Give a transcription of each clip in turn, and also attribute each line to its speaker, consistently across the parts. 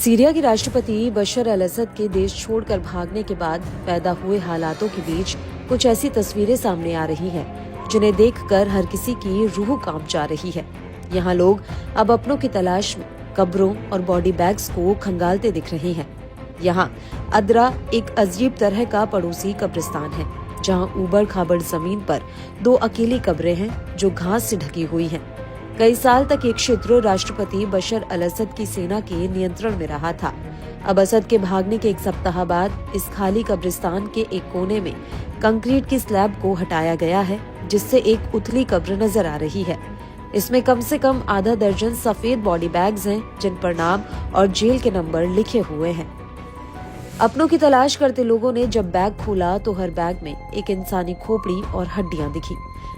Speaker 1: Syria के राष्ट्रपति बशर अल असद के देश छोड़कर भागने के बाद पैदा हुए हालातों के बीच कुछ ऐसी तस्वीरें सामने आ रही हैं, जिन्हें देखकर हर किसी की रूह कांप जा रही है। यहाँ लोग अब अपनों की तलाश में कब्रों और बॉडी बैग्स को खंगालते दिख रहे हैं। यहाँ अदरा एक अजीब तरह का पड़ोसी कब्रिस्तान है, जहाँ ऊबड़ खाबड़ जमीन पर 2 अकेली कब्रें हैं जो घास से ढकी हुई हैं। कई साल तक ये क्षेत्र राष्ट्रपति बशर अल असद की सेना के नियंत्रण में रहा था। अब असद के भागने के 1 सप्ताह बाद इस खाली कब्रिस्तान के एक कोने में कंक्रीट की स्लैब को हटाया गया है, जिससे एक उथली कब्र नजर आ रही है। इसमें कम से कम आधा दर्जन सफेद बॉडी बैग्स हैं, जिन पर नाम और जेल के नंबर लिखे हुए हैं। अपनों की तलाश करते लोगों ने जब बैग खोला तो हर बैग में एक इंसानी खोपड़ी और हड्डियां दिखी।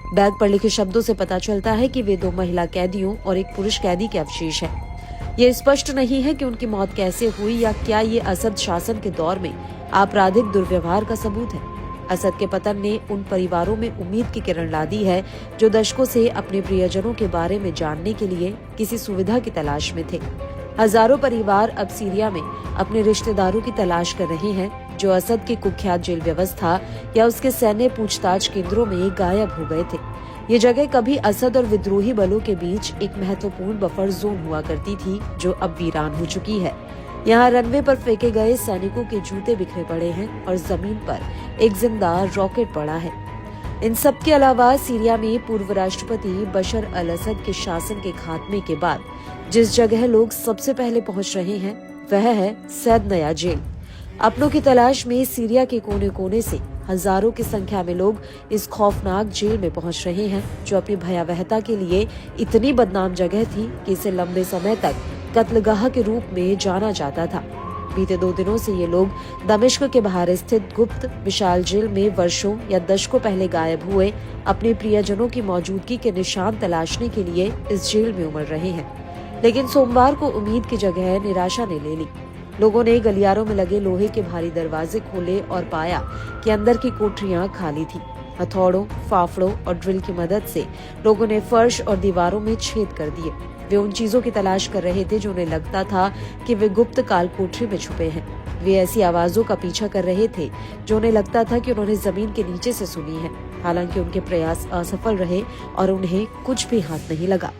Speaker 1: बैग पर लिखे शब्दों से पता चलता है कि वे 2 महिला कैदियों और एक पुरुष कैदी के अवशेष हैं। ये स्पष्ट नहीं है कि उनकी मौत कैसे हुई या क्या ये असद शासन के दौर में आपराधिक दुर्व्यवहार का सबूत है। असद के पतन ने उन परिवारों में उम्मीद की किरण ला दी है जो दशकों से अपने प्रियजनों के बारे में जानने के लिए किसी सुविधा की तलाश में थे। हजारों परिवार अब सीरिया में अपने रिश्तेदारों की तलाश कर रहे हैं जो असद की कुख्यात जेल व्यवस्था या उसके सैन्य पूछताछ केंद्रों में गायब हो गए थे। ये जगह कभी असद और विद्रोही बलों के बीच एक महत्वपूर्ण बफर जोन हुआ करती थी, जो अब वीरान हो चुकी है। यहाँ रनवे पर फेंके गए सैनिकों के जूते बिखरे पड़े हैं और जमीन पर एक जिंदा रॉकेट पड़ा है। इन सब के अलावा सीरिया में पूर्व राष्ट्रपति बशर अल असद के शासन के खात्मे के बाद जिस जगह लोग सबसे पहले पहुंच रहे हैं वह है सैद नया जेल। अपनों की तलाश में सीरिया के कोने कोने से हजारों की संख्या में लोग इस खौफनाक जेल में पहुंच रहे हैं, जो अपनी भयावहता के लिए इतनी बदनाम जगह थी कि इसे लंबे समय तक कत्लगाह के रूप में जाना जाता था। बीते 2 दिनों से ये लोग दमिश्क के बाहर स्थित गुप्त विशाल जेल में वर्षों या दशकों पहले गायब हुए अपने प्रियजनों की मौजूदगी के निशान तलाशने के लिए इस जेल में उमड़ रहे हैं। लेकिन सोमवार को उम्मीद की जगह निराशा ने ले ली। लोगों ने गलियारों में लगे लोहे के भारी दरवाजे खोले और पाया कि अंदर की कोठरियां खाली थी। हथौड़ों, फाफड़ों और ड्रिल की मदद से लोगों ने फर्श और दीवारों में छेद कर दिए। वे उन चीजों की तलाश कर रहे थे जो उन्हें लगता था कि वे गुप्त काल कोठरी में छुपे हैं। वे ऐसी आवाजों का पीछा कर रहे थे जो उन्हें लगता था कि उन्होंने जमीन के नीचे से सुनी है। हालांकि उनके प्रयास असफल रहे और उन्हें कुछ भी हाथ नहीं लगा।